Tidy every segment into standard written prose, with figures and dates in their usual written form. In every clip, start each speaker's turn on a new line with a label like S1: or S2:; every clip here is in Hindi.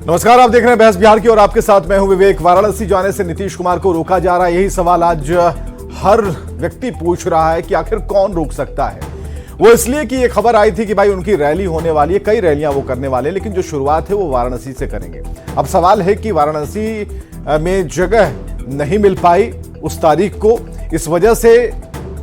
S1: नमस्कार, आप देख रहे हैं बहस बिहार की और आपके साथ मैं हूं विवेक। वाराणसी जाने से नीतीश कुमार को रोका जा रहा है, यही सवाल आज हर व्यक्ति पूछ रहा है कि आखिर कौन रोक सकता है। वो इसलिए कि ये खबर आई थी कि भाई उनकी रैली होने वाली है, कई रैलियां वो करने वाले हैं, लेकिन जो शुरुआत है वो वाराणसी से करेंगे। अब सवाल है कि वाराणसी में जगह नहीं मिल पाई उस तारीख को, इस वजह से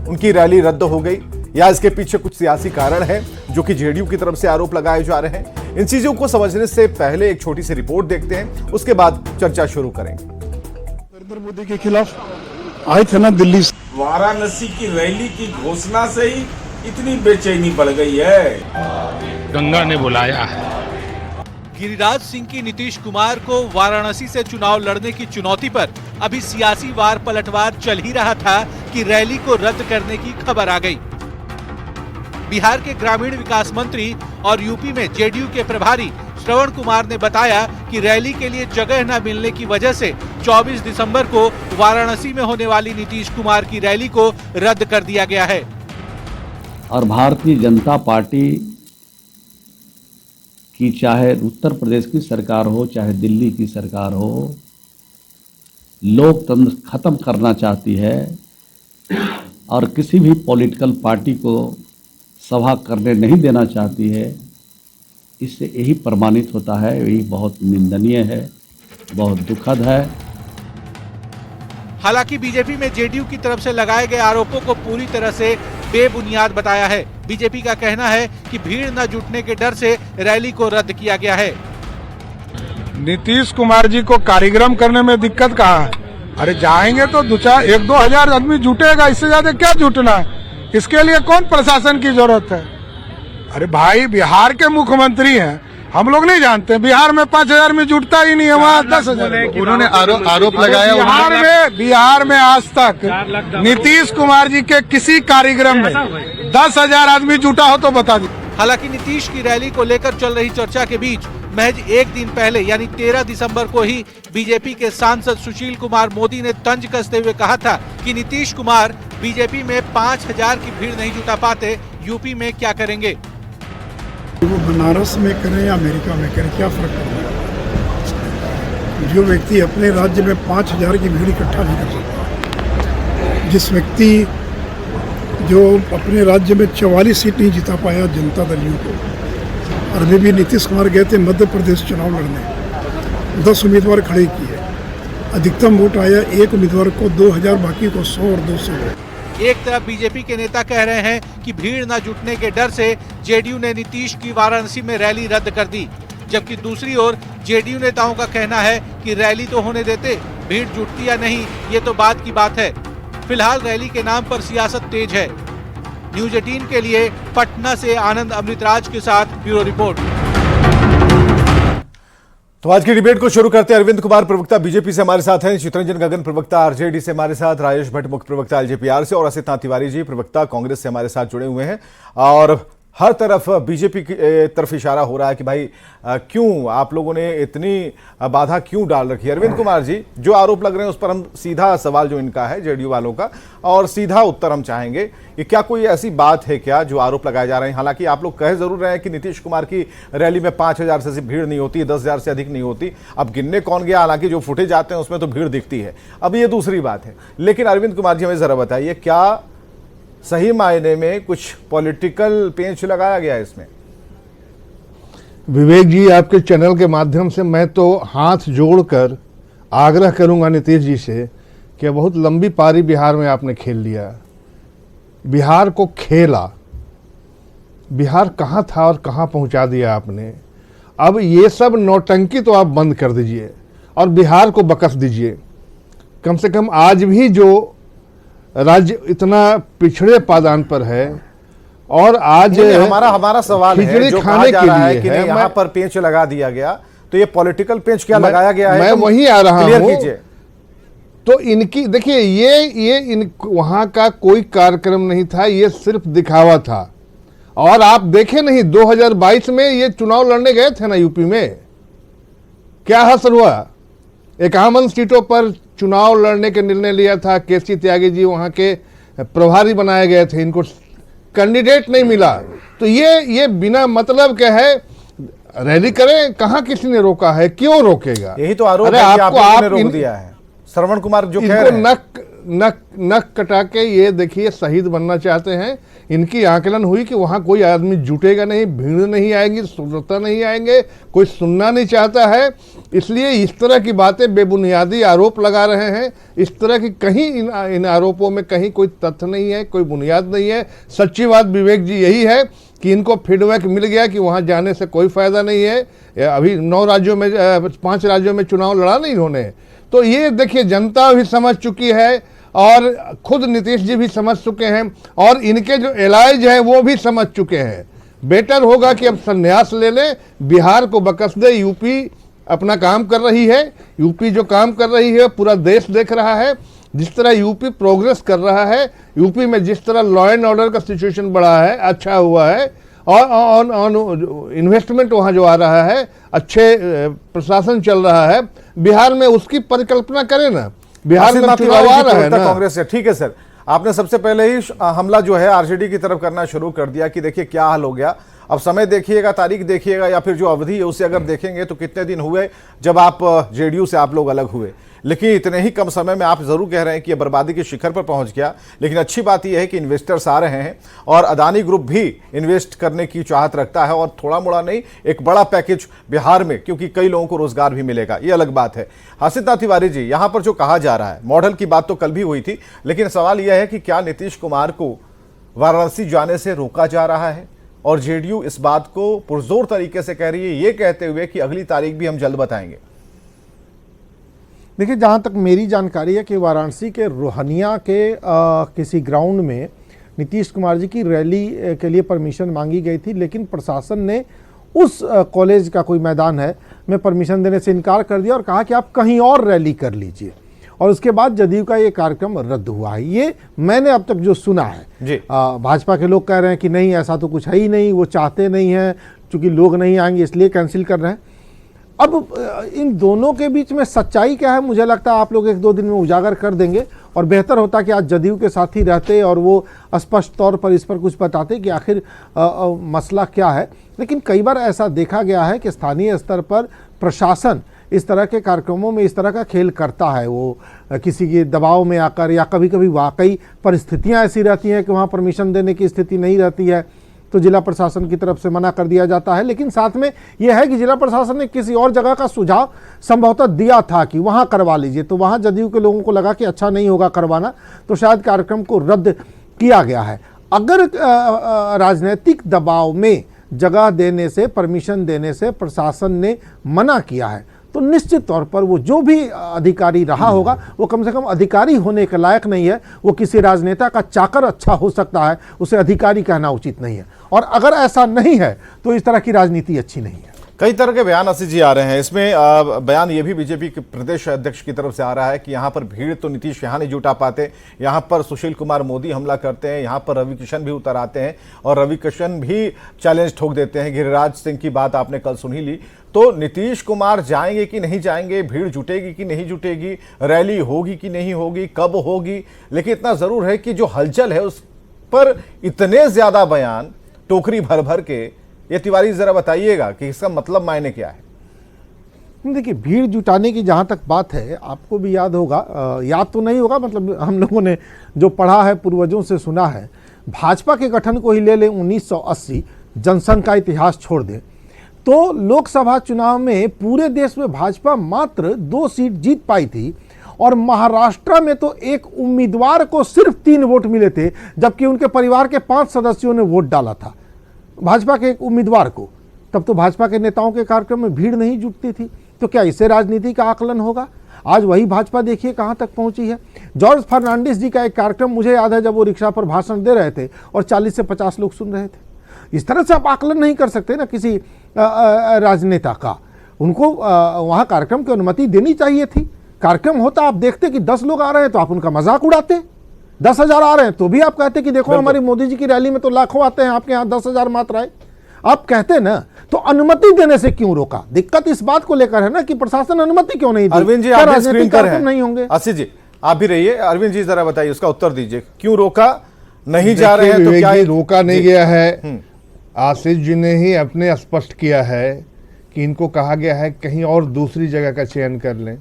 S1: उनकी रैली रद्द हो गई, या इसके पीछे कुछ सियासी कारण है जो कि जेडीयू की तरफ से आरोप लगाए जा रहे हैं। इन चीजों को समझने से पहले एक छोटी सी रिपोर्ट देखते हैं, उसके बाद चर्चा शुरू करेंगे।
S2: नरेंद्र मोदी के खिलाफ आए थे ना दिल्ली से।
S3: वाराणसी की रैली की घोषणा से ही इतनी बेचैनी बढ़ गई है।
S4: गंगा ने बुलाया है।
S5: गिरिराज सिंह की नीतीश कुमार को वाराणसी से चुनाव लड़ने की चुनौती पर अभी सियासी वार पलटवार चल ही रहा था कि रैली को रद्द करने की खबर आ गई। बिहार के ग्रामीण विकास मंत्री और यूपी में जेडीयू के प्रभारी श्रवण कुमार ने बताया कि रैली के लिए जगह न मिलने की वजह से 24 दिसंबर को वाराणसी में होने वाली नीतीश कुमार की रैली को रद्द कर दिया गया है।
S6: और भारतीय जनता पार्टी की चाहे उत्तर प्रदेश की सरकार हो चाहे दिल्ली की सरकार हो, लोकतंत्र खत्म करना चाहती है और किसी भी पॉलिटिकल पार्टी को सभा करने नहीं देना चाहती है। इससे यही प्रमाणित होता है, यही बहुत निंदनीय है, बहुत दुखद है।
S5: हालांकि बीजेपी में जेडीयू की तरफ से लगाए गए आरोपों को पूरी तरह से बेबुनियाद बताया है। बीजेपी का कहना है कि भीड़ न जुटने के डर से रैली को रद्द किया गया है।
S2: नीतीश कुमार जी को कार्यक्रम करने में दिक्कत कहाँ है? अरे जाएंगे तो 1-2 हजार आदमी जुटेगा, इससे ज्यादा क्या जुटना है? इसके लिए कौन प्रशासन की जरूरत है? अरे भाई, बिहार के मुख्यमंत्री हैं, हम लोग नहीं जानते बिहार में 5,000 में जुटता ही नहीं है, वहाँ 10,000।
S4: उन्होंने आरोप लगाया।
S2: बिहार में आज तक नीतीश कुमार जी के किसी कार्यक्रम में 10,000 आदमी जुटा हो तो बता दी।
S5: हालांकि नीतीश की रैली को लेकर चल रही चर्चा के बीच महज एक दिन पहले यानी 13 दिसंबर को ही बीजेपी के सांसद सुशील कुमार मोदी ने तंज कसते हुए कहा था कि नीतीश कुमार बीजेपी में 5,000 की भीड़ नहीं जुटा पाते, यूपी में क्या करेंगे?
S7: वो बनारस में करें या अमेरिका में करें, क्या फर्क पड़ता है? जो व्यक्ति अपने राज्य में 5,000 की भीड़ इकट्ठा नहीं कर सकता, जिस व्यक्ति जो अपने राज्य में 44 सीट नहीं जिता पाया जनता दल यू को, और अभी भी नीतीश कुमार गए थे मध्य प्रदेश चुनाव लड़ने, 10 उम्मीदवार खड़े किए, अधिकतम वोट आया एक उम्मीदवार को 2,000, बाकी को 100 और 200 वोट।
S5: एक तरफ बीजेपी के नेता कह रहे हैं कि भीड़ न जुटने के डर से जेडीयू ने नीतीश की वाराणसी में रैली रद्द कर दी, जबकि दूसरी ओर जेडीयू नेताओं का कहना है कि रैली तो होने देते, भीड़ जुटती या नहीं ये तो बात की बात है। फिलहाल रैली के नाम पर सियासत तेज है। न्यूज 18 के लिए पटना से आनंद अमृतराज के साथ ब्यूरो रिपोर्ट।
S1: तो आज की डिबेट को शुरू करते हैं। अरविंद कुमार प्रवक्ता बीजेपी से हमारे साथ हैं, चितरंजन गगन प्रवक्ता आरजेडी से हमारे साथ, राजेश भट्ट मुख्य प्रवक्ता एलजेपीआर से और असित नाथ तिवारी जी प्रवक्ता कांग्रेस से हमारे साथ जुड़े हुए हैं। और हर तरफ बीजेपी की तरफ इशारा हो रहा है कि भाई क्यों आप लोगों ने इतनी बाधा क्यों डाल रखी है। अरविंद कुमार जी, जो आरोप लग रहे हैं उस पर हम सीधा सवाल जो इनका है जेडीयू वालों का, और सीधा उत्तर हम चाहेंगे कि क्या कोई ऐसी बात है क्या जो आरोप लगाए जा रहे हैं? हालांकि आप लोग कह जरूर रहे हैं कि नीतीश कुमार की रैली में 5,000 से भीड़ नहीं होती, 10,000 से अधिक नहीं होती। अब गिनने कौन गया, हालांकि जो फुटेज आते हैं उसमें तो भीड़ दिखती है, अब ये दूसरी बात है। लेकिन अरविंद कुमार जी, हमें जरा बताइए, क्या सही मायने में कुछ पॉलिटिकल पेंच लगाया गया है इसमें?
S8: विवेक जी, आपके चैनल के माध्यम से मैं तो हाथ जोड़कर आग्रह करूंगा नीतीश जी से कि बहुत लंबी पारी बिहार में आपने खेल लिया, बिहार को खेला, बिहार कहाँ था और कहाँ पहुँचा दिया आपने। अब ये सब नौटंकी तो आप बंद कर दीजिए और बिहार को बकस दीजिए। कम से कम आज भी जो राज्य इतना पिछड़े पायदान पर है, और आज
S1: हमारा सवाल है जो कहा जा रहा है कि यहाँ पर पेंच लगा दिया गया, तो ये पॉलिटिकल पेंच क्या लगाया गया है?
S8: मैं वही आ रहा हूँ।
S1: तो
S8: इनकी देखिए, ये वहां का कोई कार्यक्रम नहीं था, ये सिर्फ दिखावा था। और आप देखे नहीं 2022 में ये चुनाव लड़ने गए थे ना यूपी में, क्या असर हुआ? 51 सीटों पर चुनाव लड़ने के निर्णय लिया था, केसी त्यागी जी वहां के प्रभारी बनाए गए थे, इनको कैंडिडेट नहीं मिला। तो ये बिना मतलब के है, रैली करें, कहाँ किसी ने रोका है, क्यों रोकेगा?
S1: यही तो आरोप
S8: अरे
S1: है कि
S8: आपको
S1: आप लोगों ने
S8: आप
S1: रोक दिया है। श्रवण कुमार जो कह
S8: इनको
S1: रहे हैं,
S8: नक कटा के ये देखिए शहीद बनना चाहते हैं। इनकी आकलन हुई कि वहां कोई आदमी जुटेगा नहीं, भीड़ नहीं आएगी, श्रोता नहीं आएंगे, कोई सुनना नहीं चाहता है, इसलिए इस तरह की बातें बेबुनियादी आरोप लगा रहे हैं। इस तरह की कहीं इन आरोपों में कहीं कोई तथ्य नहीं है, कोई बुनियाद नहीं है। सच्ची बात विवेक जी यही है कि इनको फीडबैक मिल गया कि वहां जाने से कोई फायदा नहीं है। अभी 9 राज्यों में 5 राज्यों में चुनाव लड़ा नहीं इन्होंने, तो ये देखिए जनता भी समझ चुकी है और खुद नीतीश जी भी समझ चुके हैं और इनके जो एलाइज है वो भी समझ चुके हैं। बेटर होगा कि अब संन्यास ले लें, बिहार को बकस दे। यूपी अपना काम कर रही है, यूपी जो काम कर रही है पूरा देश देख रहा है। जिस तरह यूपी प्रोग्रेस कर रहा है, यूपी में जिस तरह लॉ एंड ऑर्डर का सिचुएशन बढ़ा है, अच्छा हुआ है, और इन्वेस्टमेंट वहाँ जो आ रहा है, अच्छे प्रशासन चल रहा है, बिहार में उसकी परिकल्पना करें ना। बिहार में चुनाव आ रहा है ना।
S1: कांग्रेस से ठीक है सर, आपने सबसे पहले ही हमला जो है आरजेडी की तरफ करना शुरू कर दिया कि देखिए क्या हाल हो गया। अब समय देखिएगा, तारीख देखिएगा, या फिर जो अवधि है उसे अगर देखेंगे तो कितने दिन हुए जब आप जेडीयू से आप लोग अलग हुए, लेकिन इतने ही कम समय में आप जरूर कह रहे हैं कि ये बर्बादी के शिखर पर पहुंच गया। लेकिन अच्छी बात यह है कि इन्वेस्टर्स आ रहे हैं और अदानी ग्रुप भी इन्वेस्ट करने की चाहत रखता है, और थोड़ा मोड़ा नहीं, एक बड़ा पैकेज बिहार में, क्योंकि कई लोगों को रोजगार भी मिलेगा, ये अलग बात है। हर्षिता तिवारी जी, यहां पर जो कहा जा रहा है, मॉडल की बात तो कल भी हुई थी, लेकिन सवाल यह है कि क्या नीतीश कुमार को वाराणसी जाने से रोका जा रहा है? और जेडीयू इस बात को पुरजोर तरीके से कह रही है, ये कहते हुए कि अगली तारीख भी हम जल्द बताएंगे।
S9: देखिए, जहाँ तक मेरी जानकारी है कि वाराणसी के रोहनिया के किसी ग्राउंड में नीतीश कुमार जी की रैली के लिए परमिशन मांगी गई थी, लेकिन प्रशासन ने उस कॉलेज का कोई मैदान है में परमिशन देने से इनकार कर दिया और कहा कि आप कहीं और रैली कर लीजिए। और उसके बाद जदयू का ये कार्यक्रम रद्द हुआ है। ये मैंने अब तक जो सुना है। भाजपा के लोग कह रहे हैं कि नहीं, ऐसा तो कुछ है ही नहीं, वो चाहते नहीं हैं, चूँकि लोग नहीं आएंगे इसलिए कैंसिल कर रहे हैं। अब इन दोनों के बीच में सच्चाई क्या है, मुझे लगता है आप लोग 1-2 दिन में उजागर कर देंगे, और बेहतर होता कि आज जदयू के साथ ही रहते और वो स्पष्ट तौर पर इस पर कुछ बताते कि आखिर मसला क्या है। लेकिन कई बार ऐसा देखा गया है कि स्थानीय स्तर पर प्रशासन इस तरह के कार्यक्रमों में इस तरह का खेल करता है। वो किसी के दबाव में आकर, या कभी कभी वाकई परिस्थितियाँ ऐसी रहती हैं कि वहाँ परमिशन देने की स्थिति नहीं रहती है, तो जिला प्रशासन की तरफ से मना कर दिया जाता है। लेकिन साथ में यह है कि जिला प्रशासन ने किसी और जगह का सुझाव संभवतः दिया था कि वहां करवा लीजिए, तो वहां जदयू के लोगों को लगा कि अच्छा नहीं होगा करवाना, तो शायद कार्यक्रम को रद्द किया गया है। अगर राजनीतिक दबाव में जगह देने से, परमिशन देने से प्रशासन ने मना किया है, तो निश्चित तौर पर वो जो भी अधिकारी रहा होगा वो कम से कम अधिकारी होने के लायक नहीं है। वो किसी राजनेता का चाकर अच्छा हो सकता है, उसे अधिकारी कहना उचित नहीं है। और अगर ऐसा नहीं है तो इस तरह की राजनीति अच्छी नहीं है।
S1: कई तरह के बयान आशीष जी आ रहे हैं। इसमें बयान ये भी बीजेपी के प्रदेश अध्यक्ष की तरफ से आ रहा है कि यहाँ पर भीड़ तो नीतीश यहाँ नहीं जुटा पाते, यहाँ पर सुशील कुमार मोदी हमला करते हैं, यहाँ पर रवि किशन भी उतर आते हैं और रवि किशन भी चैलेंज ठोक देते हैं। गिरिराज सिंह की बात आपने कल सुन ही ली। तो नीतीश कुमार जाएंगे कि नहीं जाएंगे, भीड़ जुटेगी कि नहीं जुटेगी, रैली होगी कि नहीं होगी, कब होगी, लेकिन इतना जरूर है कि जो हलचल है उस पर इतने ज्यादा बयान टोकरी भर भर के, ये तिवारी जरा बताइएगा कि इसका मतलब मायने क्या है?
S9: देखिए, भीड़ जुटाने की जहाँ तक बात है, आपको भी याद होगा, याद तो नहीं होगा, मतलब हम लोगों ने जो पढ़ा है, पूर्वजों से सुना है, भाजपा के गठन को ही ले लें 1980, जनसंघ का इतिहास छोड़ दें, तो लोकसभा चुनाव में पूरे देश में भाजपा मात्र 2 सीट जीत पाई थी, और महाराष्ट्र में तो एक उम्मीदवार को सिर्फ 3 वोट मिले थे, जबकि उनके परिवार के 5 सदस्यों ने वोट डाला था भाजपा के एक उम्मीदवार को। तब तो भाजपा के नेताओं के कार्यक्रम में भीड़ नहीं जुटती थी। तो क्या इससे राजनीति का आकलन होगा? आज वही भाजपा देखिए कहां तक पहुंची है। जॉर्ज फर्नांडिस जी का एक कार्यक्रम मुझे याद है, जब वो रिक्शा पर भाषण दे रहे थे और 40 से 50 लोग सुन रहे थे। इस तरह से आप आकलन नहीं कर सकते ना किसी राजनेता का। उनको वहां कार्यक्रम की अनुमति देनी चाहिए थी। कार्यक्रम होता, आप देखते कि 10 लोग आ रहे हैं तो आप उनका मजाक उड़ाते, 10,000 आ रहे हैं तो भी आप कहते कि देखो हमारी मोदी जी की रैली में तो लाखों आते हैं, आपके यहाँ 10,000 मात्र आए। आप कहते ना, तो अनुमति देने से क्यों रोका? दिक्कत इस बात को लेकर है ना कि प्रशासन अनुमति क्यों नहीं दी।
S1: अरविंद जी, आप भी स्क्रीन पर हैं,
S9: नहीं होंगे।
S1: आशीष जी आप भी रहिए। अरविंद जी जरा बताइए, उसका उत्तर दीजिए, क्यों रोका? नहीं जा रहे हैं तो क्या
S8: रोका नहीं गया है? आशीष जी ने ही अपने स्पष्ट किया है कि इनको कहा गया है कहीं और दूसरी जगह का चयन कर लें।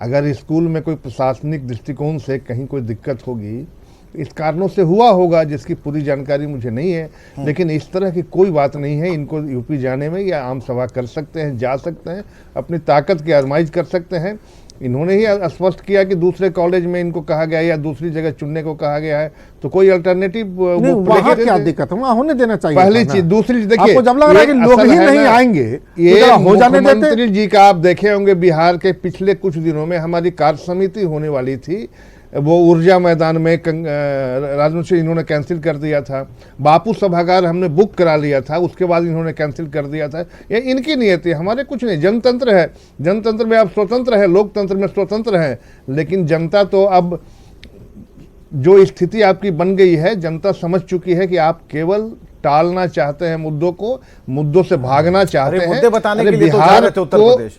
S8: अगर स्कूल में कोई प्रशासनिक दृष्टिकोण से कहीं कोई दिक्कत होगी, इस कारणों से हुआ होगा जिसकी पूरी जानकारी मुझे नहीं है, लेकिन इस तरह की कोई बात नहीं है। इनको यूपी जाने में या आम सभा कर सकते हैं, जा सकते हैं, अपनी ताकत की आजमाइश कर सकते हैं। इन्होंने ही स्पष्ट किया कि दूसरे कॉलेज में इनको कहा गया है या दूसरी जगह चुनने को कहा गया है, तो कोई अल्टरनेटिव
S9: वहाँ क्या दिक्कत है, वहाँ होने देना चाहिए।
S8: पहली चीज। दूसरी चीज देखिए,
S9: आपको जब लग रहा है कि लोग ही नहीं आएंगे,
S8: ये
S9: हो जाने देते।
S8: मुख्यमंत्री जी का आप देखे होंगे बिहार के पिछले कुछ दिनों में हमारी कार्य समिति होने वाली थी, वो ऊर्जा मैदान में राजनीति से इन्होंने कैंसिल कर दिया था। बापू सभागार हमने बुक करा लिया था, उसके बाद इन्होंने कैंसिल कर दिया था। ये इनकी नीयत है, हमारे कुछ नहीं। जनतंत्र है, जनतंत्र में आप स्वतंत्र है, लोकतंत्र में स्वतंत्र है, लेकिन जनता तो अब जो स्थिति आपकी बन गई है, जनता समझ चुकी है कि आप केवल टालना चाहते हैं मुद्दों को, मुद्दों से भागना चाहते हैं।
S1: मुद्दे बताने के लिए तो जा
S8: बिहार
S1: रहे थे उत्तर
S8: को
S1: प्रदेश।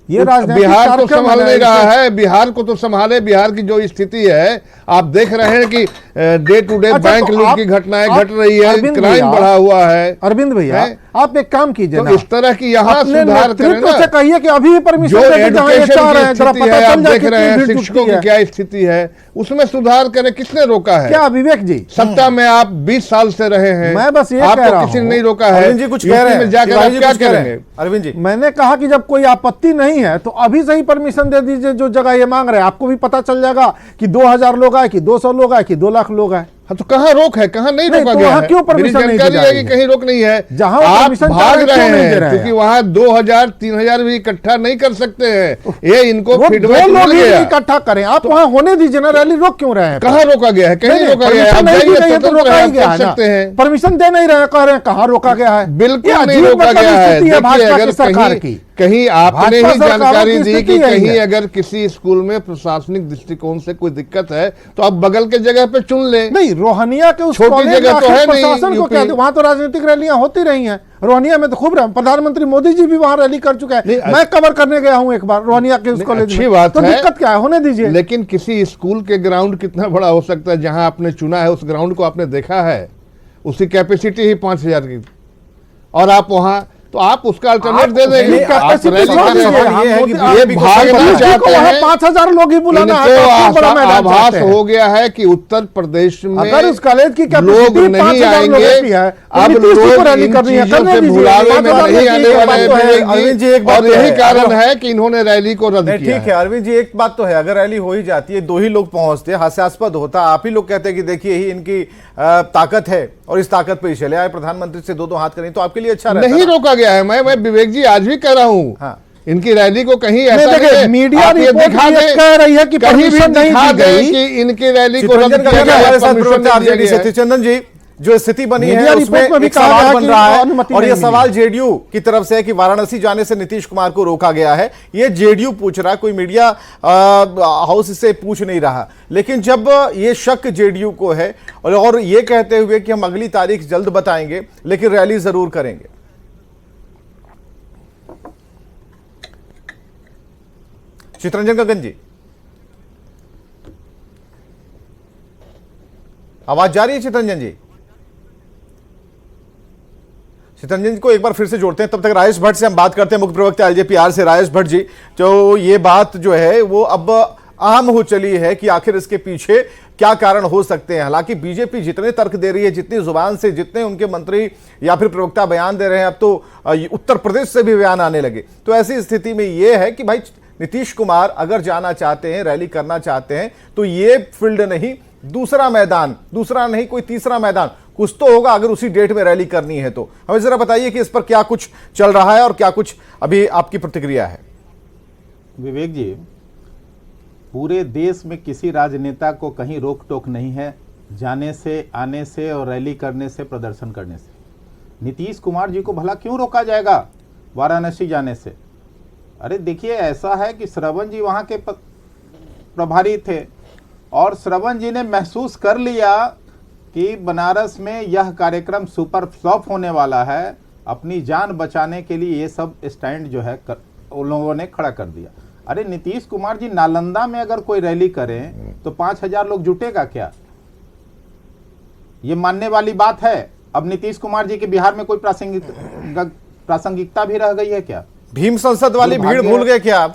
S9: ये
S8: बिहार को संभाल नहीं रहा है, बिहार को तो संभाले। बिहार की जो स्थिति है आप देख रहे हैं कि डे टू डे बैंक लूट की घटनाएं घट रही है, क्राइम बढ़ा हुआ है।
S9: अरविंद भैया, आप एक काम कीजिए
S8: तो
S9: ना,
S8: इस तरह की यहाँ सुधार करें ना।
S9: से कहिए कि अभी परमिशन
S8: जो
S9: देके जहाँ ये चाह रहे हैं, जरा
S8: एजुकेशन
S9: पता
S8: आप
S9: चल जाए
S8: देख रहे हैं,
S9: कितनी भीड़
S8: शिक्षकों
S9: जुटती
S8: की
S9: है।
S8: क्या स्थिति है, उसमें सुधार करें। किसने रोका है?
S9: क्या विवेक जी,
S8: सत्ता में आप 20 साल से रहे हैं,
S9: मैं बस ये कह
S8: आपको
S9: रहा
S8: किसी ने
S9: हूं।
S8: नहीं रोका है।
S1: अरविंद जी कुछ कह रहे हैं,
S8: जाकर आप क्या करेंगे?
S1: अरविंद जी,
S9: मैंने कहा कि जब कोई आपत्ति नहीं है तो अभी से ही परमिशन दे दीजिए जो जगह ये मांग रहे हैं। आपको भी पता चल जाएगा कि 2000 लोग आए, कि 200 लोग आए, कि 2 लाख लोग आए।
S8: हाँ, तो कहाँ रोक है, कहाँ नहीं रोका
S9: तो
S8: गया
S9: वहाँ
S8: है?
S9: क्यों
S8: मेरी
S9: परमिशन नहीं दी
S8: जानकारी
S9: जा
S8: है
S9: रही
S8: कि
S9: है?
S8: कहीं रोक नहीं है।
S9: जहाँ वो
S8: आप
S9: परमिशन चाह
S8: भाग
S9: रहे हैं,
S8: रहे
S9: क्यों नहीं दे
S8: हैं,
S9: रहे हैं?
S8: क्योंकि वहाँ 2000 3000 भी इकट्ठा नहीं कर सकते हैं। ये इनको
S9: वो 2
S8: फीडबैक
S9: लोग
S8: मिल
S9: ही
S8: गया।
S9: इकट्ठा करें, आप वहाँ होने दीजिए ना। रैली रोक क्यों रहे हैं?
S8: कहाँ रोका गया है? कहीं रोका गया है। आप
S9: नहीं दी
S8: जाइए,
S9: गई है तो
S8: स्वतंत्र
S9: रोका
S8: है,
S9: ही
S8: आप
S9: गया
S8: कर
S9: है ना।
S8: सकते हैं।
S9: परमिशन दे नहीं रहे, कह रहे हैं कहाँ रोका गया है?
S8: बिल्कुल
S9: ये
S8: नहीं
S9: अजीब
S8: रोका
S9: मतलब
S8: गया है।
S9: स्थिति
S8: देखिए,
S9: भाजपा
S8: अगर
S9: की सरकार की।
S8: कहीं आपने ही
S9: भाजपा सरकारों
S8: जानकारी
S9: की
S8: दी
S9: स्थिति
S8: कि
S9: यही
S8: कहीं
S9: है।
S8: अगर किसी स्कूल में प्रशासनिक दृष्टिकोण से कोई दिक्कत है तो आप बगल के जगह पे चुन लें।
S9: नहीं, रोहनिया के उस
S8: छोटी
S9: कॉलेज
S8: जगह
S9: में
S8: तो है
S9: आखिर
S8: नहीं
S9: प्रशासन को
S8: यूपी।
S9: क्या, वहां तो राजनीतिक रैलियां होती रही हैं। रोहनिया में तो खूब रहा, प्रधानमंत्री मोदी जी भी वहां रैली कर चुके हैं। मैं कवर करने गया हूं एक बार रोहनिया के उस कॉलेज में।
S8: अच्छी बात
S9: तो
S8: है,
S9: दिक्कत क्या है, होने दीजिए।
S8: लेकिन किसी स्कूल के ग्राउंड कितना बड़ा हो सकता है? जहां आपने चुना है उस ग्राउंड को आपने देखा है, उसकी कैपेसिटी ही 5000 की, और आप वहां तो आप उसका अल्टरनेट दे देंगे। आप रैली कर रहे हैं, ये भागना चाहते हैं।
S9: 5000 लोग ही बुलाना है,
S8: इनको
S9: तो बड़ा मैदान
S8: आभास
S9: चाहते हैं।
S8: हो गया है कि उत्तर प्रदेश में
S9: अगर उस कॉलेज की
S8: लोग
S9: कैपेसिटी
S8: नहीं
S9: 5000 लोगों
S8: आएंगे,
S9: की है,
S8: अब
S9: नीतीश जी को
S8: लोग
S9: रैली
S8: इन
S9: करनी है,
S8: चीजों
S9: करने
S8: से
S9: दीजिए।
S8: भुलावे में
S9: 5000
S8: नहीं आने
S9: की
S8: वाले
S9: बात तो है।
S8: हैं।
S1: अरविंद जी, एक बात
S8: और
S1: तो
S8: यही
S1: है,
S8: कारण
S1: अगर-
S8: है कि इन्होंने रैली को रद्द
S1: नहीं,
S8: किया
S1: ठीक है अरविंद जी, एक बात तो है, अगर रैली हो ही जाती है, 2 ही लोग पहुंचते, हास्यास्पद होता। आप ही लोग कहते हैं कि देखिए यही इनकी ताकत है और इस ताकत पे ही चले आए, प्रधानमंत्री से 2-2 हाथ करें, तो आपके लिए अच्छा रहता
S8: नहीं
S1: ना?
S8: रोका गया है। मैं विवेक जी आज भी कह रहा हूँ,
S1: हाँ।
S8: इनकी रैली को कहीं ऐसा
S9: देखिए,
S8: नहीं है।
S9: मीडिया
S8: आप ये
S9: रिपोर्ट
S8: दिखा
S9: ये
S8: दें,
S9: कह रही है कि
S8: कहीं भी
S9: परमिशन नहीं
S8: दिखा
S9: दी
S8: दें
S9: गई।
S8: कि इनकी रैली को रद्द
S1: चित्रंजन
S8: किया
S1: गगन
S8: गया है,
S1: हमारे साथ
S8: परमिशन
S1: प्रवक्ता
S8: नहीं दिया
S1: आरजेडी
S8: गया
S1: से।
S8: है।
S1: चित्रंजन जी, जो स्थिति बनी
S9: मीडिया
S1: है
S9: रिपोर्ट
S1: उसमें
S9: में भी
S1: एक
S9: कहा
S1: सवाल
S9: है
S1: बन
S9: कि
S1: रहा है,
S9: अनुमति
S1: और ये
S9: नहीं
S1: सवाल जेडीयू की तरफ से है कि वाराणसी जाने से नीतीश कुमार को रोका गया है। ये जेडीयू पूछ रहा, कोई मीडिया हाउस इससे पूछ नहीं रहा। लेकिन जब ये शक जेडीयू को है और ये कहते हुए कि हम अगली तारीख जल्द बताएंगे लेकिन रैली जरूर करेंगे, चित्रंजन गगन जी आवाज जा रही है? चित्रंजन जी, चित्रंजन जी को एक बार फिर से जोड़ते हैं, तब तक राजेश भट्ट से हम बात करते हैं, मुख्य प्रवक्ता एलजेपीआर से राजेश भट्ट जी। तो ये बात जो है वो अब आम हो चली है कि आखिर इसके पीछे क्या कारण हो सकते हैं। हालांकि बीजेपी जितने तर्क दे रही है, जितनी जुबान से, जितने उनके मंत्री या फिर प्रवक्ता बयान दे रहे हैं, अब तो उत्तर प्रदेश से भी बयान आने लगे। तो ऐसी स्थिति में यह है कि भाई नीतीश कुमार अगर जाना चाहते हैं, रैली करना चाहते हैं, तो ये फील्ड नहीं, दूसरा मैदान, दूसरा नहीं कोई तीसरा मैदान कुछ तो होगा अगर उसी डेट में रैली करनी है। तो हमें जरा बताइए कि इस पर क्या कुछ चल रहा है और क्या कुछ अभी आपकी प्रतिक्रिया है।
S10: विवेक जी, पूरे देश में किसी राजनेता को कहीं रोक टोक नहीं है जाने से, आने से और रैली करने से, प्रदर्शन करने से। नीतीश कुमार जी को भला क्यों रोका जाएगा वाराणसी जाने से? अरे देखिए, ऐसा है कि श्रवण जी वहाँ के प्रभारी थे और श्रवण जी ने महसूस कर लिया कि बनारस में यह कार्यक्रम सुपर फ्लॉप होने वाला है। अपनी जान बचाने के लिए ये सब स्टैंड जो है उन लोगों ने खड़ा कर दिया। अरे नीतीश कुमार जी नालंदा में अगर कोई रैली करें तो 5000 लोग जुटेगा क्या? ये मानने वाली बात है? अब नीतीश कुमार जी के बिहार में कोई प्रासंगिक प्रासंगिकता भी रह गई है क्या?
S1: भीम संसद वाली भीड़ भूल गए क्या आप?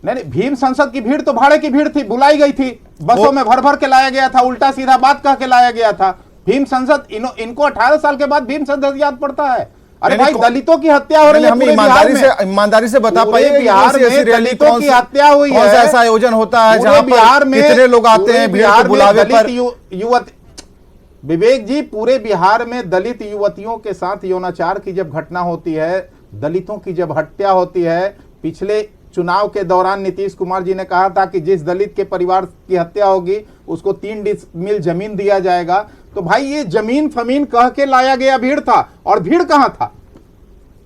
S10: नहीं, भीम संसद की भीड़ तो भाड़े की भीड़ थी, बुलाई गई थी, बसों में भर भर के लाया गया था, उल्टा सीधा बात कह के लाया गया था। भीम संसद इनको 18 साल के बाद भीम संसद याद पड़ता है। अरे भाई, दलितों की हत्या हो रही है,
S1: ईमानदारी से बता पाइए,
S10: बिहार में दलितों की हत्या हुई है,
S1: कौन सा ऐसा आयोजन होता है जहां बिहार में कितने लोग आते हैं भीड़ के बुलावे पर?
S10: युवती विवेक जी, पूरे बिहार में दलित युवतियों के साथ यौनाचार की जब घटना होती है, दलितों की जब हत्या होती है, पिछले चुनाव के दौरान नीतीश कुमार जी ने कहा था कि जिस दलित के परिवार की हत्या होगी उसको 3 डिसमिल जमीन दिया जाएगा। तो भाई, ये जमीन फमीन कह के लाया गया भीड़ था, और भीड़ कहां था?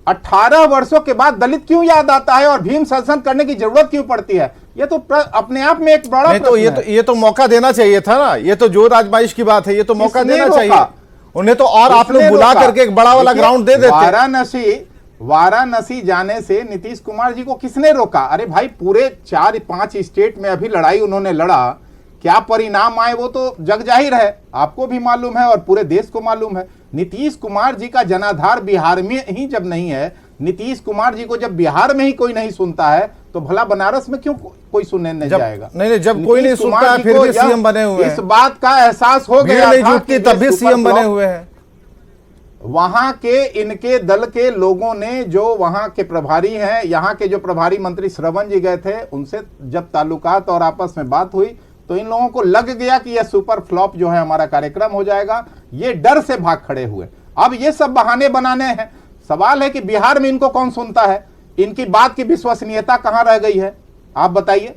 S10: 18 वर्षों के बाद दलित क्यों याद आता है और भीम संसद करने की जरूरत क्यों पड़ती है? ये तो अपने आप में एक बड़ा
S1: ये तो मौका देना चाहिए था ना। ये तो जोर आजमाइश की बात है, ये तो मौका देना चाहिए उन्हें तो। और आप लोग बुला करके एक बड़ा वाला ग्राउंड दे देते।
S10: वाराणसी जाने से नीतीश कुमार जी को किसने रोका? अरे भाई, पूरे 4-5 स्टेट में अभी लड़ाई उन्होंने लड़ा, क्या परिणाम आए वो तो जग जाहिर है, आपको भी मालूम है और पूरे देश को मालूम है। नीतीश कुमार जी का जनाधार बिहार में ही जब नहीं है, नीतीश कुमार जी को जब बिहार में ही कोई नहीं सुनता है, तो भला बनारस में क्यों कोई सुनने नहीं जाएगा?
S1: नहीं, जब कोई नहीं सुनता है फिर भी सीएम बने हुए हैं।
S10: इस बात का एहसास हो गया था कि
S1: तब भी सीएम बने हुए हैं।
S10: वहां के इनके दल के लोगों ने, जो वहां के प्रभारी हैं, यहां के जो प्रभारी मंत्री श्रवण जी गए थे, उनसे जब ताल्लुकात और आपस में बात हुई तो इन लोगों को लग गया कि यह सुपर फ्लॉप जो है हमारा कार्यक्रम हो जाएगा। ये डर से भाग खड़े हुए। अब ये सब बहाने बनाने हैं। सवाल है कि बिहार में इनको कौन सुनता है? इनकी बात की विश्वसनीयता कहां रह गई है? आप बताइए।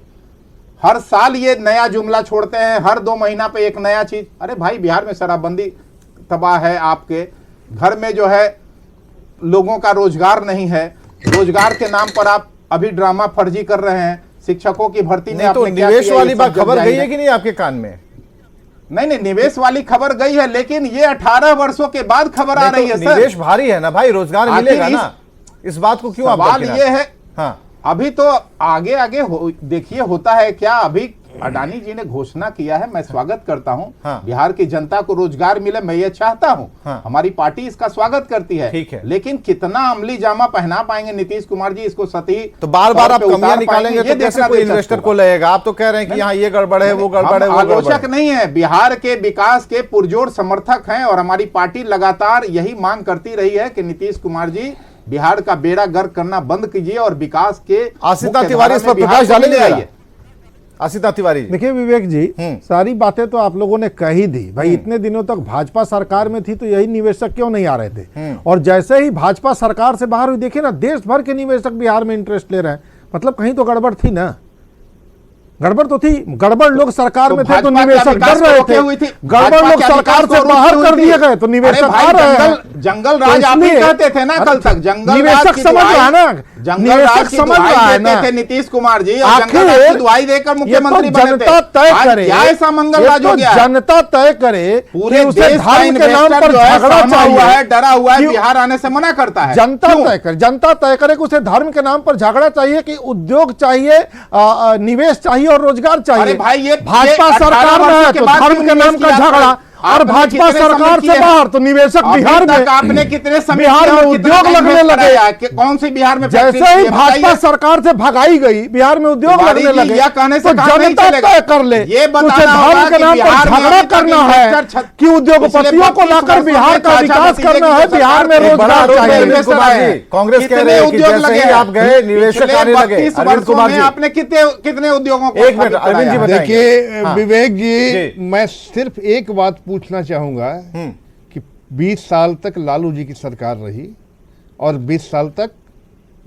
S10: हर साल ये नया जुमला छोड़ते हैं, हर 2 महीना पे एक नया चीज। अरे भाई, बिहार में शराबबंदी तबाह है, आपके घर में जो है लोगों का रोजगार नहीं है, रोजगार के नाम पर आप अभी ड्रामा फर्जी कर रहे हैं। शिक्षकों की भर्ती में
S1: तो निवेश वाली बात खबर गई है कि नहीं आपके कान में?
S10: नहीं, निवेश वाली खबर गई है, लेकिन ये 18 वर्षों के बाद खबर आ रही है। सर,
S1: निवेश भारी है ना भाई, रोजगार मिलेगा ना, इस बात को क्यों?
S10: सवाल ये है,
S1: हाँ,
S10: अभी तो आगे देखिए होता है क्या। अभी अडानी जी ने घोषणा किया है, मैं स्वागत करता हूं।
S1: हाँ।
S10: बिहार की जनता को रोजगार मिले, मैं ये चाहता हूं।
S1: हाँ।
S10: हमारी पार्टी इसका स्वागत करती है।
S1: ठीक है।
S10: लेकिन कितना अमली जामा पहना पाएंगे नीतीश कुमार जी इसको? सती
S1: तो बार बार आप कमियां निकालेंगे तो कैसे कोई इन्वेस्टर को लगेगा? आप तो कह रहे हैं कि यहाँ ये गड़बड़ है, वो गड़बड़ है, वो
S10: आलोचक नहीं है, बिहार के विकास के पुरजोर समर्थक हैं। और हमारी पार्टी लगातार यही मांग करती रही है कि नीतीश कुमार जी बिहार का बेड़ा गर्क करना बंद कीजिए और विकास के
S1: आसिता तिवारी इस पर प्रकाश डालेंगे। आसिता तिवारी,
S9: देखिए विवेक जी, सारी बातें तो आप लोगों ने कह ही दी। भाई, इतने दिनों तक भाजपा सरकार में थी तो यही निवेशक क्यों नहीं आ रहे थे? और जैसे ही भाजपा सरकार से बाहर हुई, देखिए ना, देश भर के निवेशक बिहार में इंटरेस्ट ले रहे हैं। मतलब कहीं तो गड़बड़ थी ना, गड़बड़ तो थी। गड़बड़ लोग सरकार में थे तो निवेशक डर रहे थे, गड़बड़ लोग सरकार से बाहर कर दिए गए तो निवेशक आ रहे हैं।
S10: जंगल राज आप ही कहते थे ना कल तक, जंगल
S9: निवेशक समझ रहा है ना,
S10: जंगल राज समझ रहा है ना नीतीश कुमार जी, और जंगल राज की दुआई देकर मुख्यमंत्री बने थे।
S9: जनता तय करे,
S10: क्या ऐसा मंगल राज हो गया?
S9: जनता तय करे,
S10: पूरे
S9: उसे
S10: देश का
S9: धर्म के नाम पर झगड़ा
S10: हुआ है, डरा हुआ है, बिहार आने से मना करता है।
S9: जनता तय करे, जनता तय करे कि उसे धर्म के नाम पर झगड़ा चाहिए कि उद्योग चाहिए, निवेश चाहिए और रोजगार चाहिए।
S10: अरे भाई, ये
S9: भाजपा सरकार में है तो धर्म के नाम का झगड़ा, और भाजपा सरकार से बाहर तो निवेशक बिहार में।
S10: आपने कितने
S9: बिहार में उद्योग लगने लगे?
S10: कौन सी बिहार में?
S9: जैसे ही भाजपा सरकार से भगाई गई, बिहार में उद्योग लगने लगे।
S10: यह कहने से
S9: तो जनता तय कर ले,
S10: ये
S9: उसे धर्म के नाम पर झगड़ा करना है कि उद्योगपतियों को लाकर बिहार का विकास करना है, बिहार में रोजगार चाहिए।
S1: कांग्रेस कह रही है कि जैसे ही आप गए निवेशक आने लगे। अरविंद कुमार जी,
S10: आपने कितने उद्योगों को?
S1: एक मिनट अरविंद जी बताइए।
S8: देखिए विवेक जी, मैं सिर्फ एक बात पूछना चाहूंगा कि 20 साल तक लालू जी की सरकार रही और 20 साल तक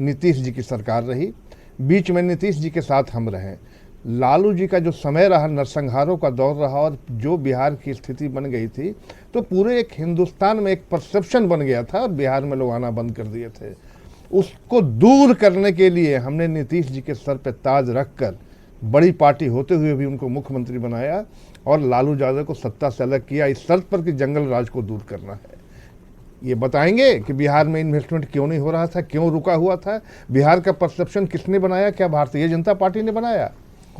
S8: नीतीश जी की सरकार रही, बीच में नीतीश जी के साथ हम रहे। लालू जी का जो समय रहा, नरसंहारों का दौर रहा, और जो बिहार की स्थिति बन गई थी, तो पूरे एक हिंदुस्तान में एक परसेप्शन बन गया था और बिहार में लोग आना बंद कर दिए थे। उसको दूर करने के लिए हमने नीतीश जी के सर पे ताज रखकर, बड़ी पार्टी होते हुए भी उनको मुख्यमंत्री बनाया और लालू यादव को सत्ता से अलग किया, इस शर्त पर कि जंगल राज को दूर करना है। ये बताएंगे कि बिहार में इन्वेस्टमेंट क्यों नहीं हो रहा था, क्यों रुका हुआ था? बिहार का परसेप्शन किसने बनाया? क्या भारतीय जनता पार्टी ने बनाया?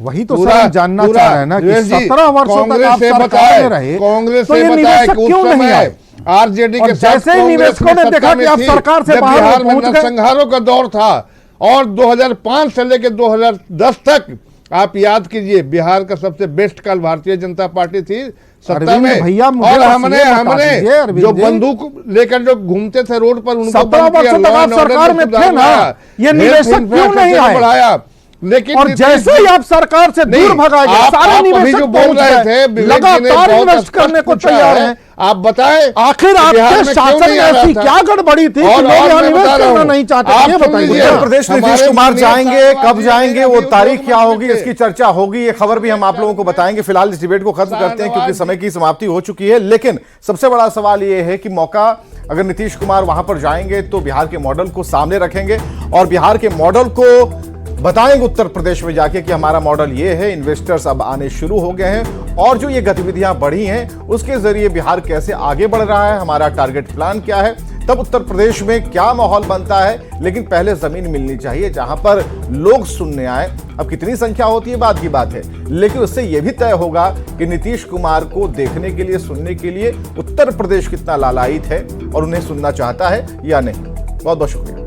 S9: वही तो सर हम जानना चाह रहे हैं ना कि 17 वर्षों तक आप सरकार में रहे,
S8: कांग्रेस
S9: तो
S8: से
S9: ये
S8: बताया
S9: निवेशक
S8: कि उस
S9: क्यों नहीं
S8: समय
S9: आए?
S8: आरजेडी
S9: और
S8: के साथ
S9: जैसे ही निवेशकों ने देखा कि आप सरकार से बाहर
S8: बिहार में
S9: पहुंच गए,
S8: नरसंहारों का दौर था और 2005 से लेकर 2010 तक आप याद कीजिए बिहार का सबसे बेस्ट काल भारतीय जनता पार्टी थी सत्ता
S9: अरविंद
S8: में।
S9: भैया, मुझे
S8: और
S9: बस
S8: हमने
S9: ये बता दीजिए, अरविंद
S8: जो
S9: जी,
S8: बंदूक लेकर जो घूमते थे रोड पर उनको
S9: 17 वर्षों तक आप सरकार में थे ना, ये निवेशक क्यों नहीं आए?
S8: बढ़ाया, लेकिन
S9: और जैसे ही आप सरकार से दूर भगाए गए, सारे निवेशक
S8: जो बोल रहे थे
S9: लगातार इन्वेस्ट करने को तैयार हैं।
S8: आप बताएं
S9: आखिर आपके शासन में ऐसी क्या गड़बड़ी थी कि लोग यहाँ निवेश करना नहीं चाहते? ये बताइए।
S1: उत्तर प्रदेश नीतीश कुमार जाएंगे, कब जाएंगे, वो तारीख क्या होगी, इसकी चर्चा होगी, ये खबर भी हम आप लोगों को बताएंगे। फिलहाल इस डिबेट को खत्म करते हैं क्योंकि समय की समाप्ति हो चुकी है। लेकिन सबसे बड़ा सवाल ये है कि मौका अगर नीतीश कुमार वहां पर जाएंगे तो बिहार के मॉडल को सामने रखेंगे और बिहार के मॉडल को बताएंगे उत्तर प्रदेश में जाके कि हमारा मॉडल ये है, इन्वेस्टर्स अब आने शुरू हो गए हैं और जो ये गतिविधियां बढ़ी हैं उसके जरिए बिहार कैसे आगे बढ़ रहा है, हमारा टारगेट प्लान क्या है, तब उत्तर प्रदेश में क्या माहौल बनता है। लेकिन पहले जमीन मिलनी चाहिए जहां पर लोग सुनने आए। अब कितनी संख्या होती है बाद की बात है, लेकिन उससे यह भी तय होगा कि नीतीश कुमार को देखने के लिए, सुनने के लिए उत्तर प्रदेश कितना लालायित है और उन्हें सुनना चाहता है या नहीं। बहुत बहुत शुक्रिया।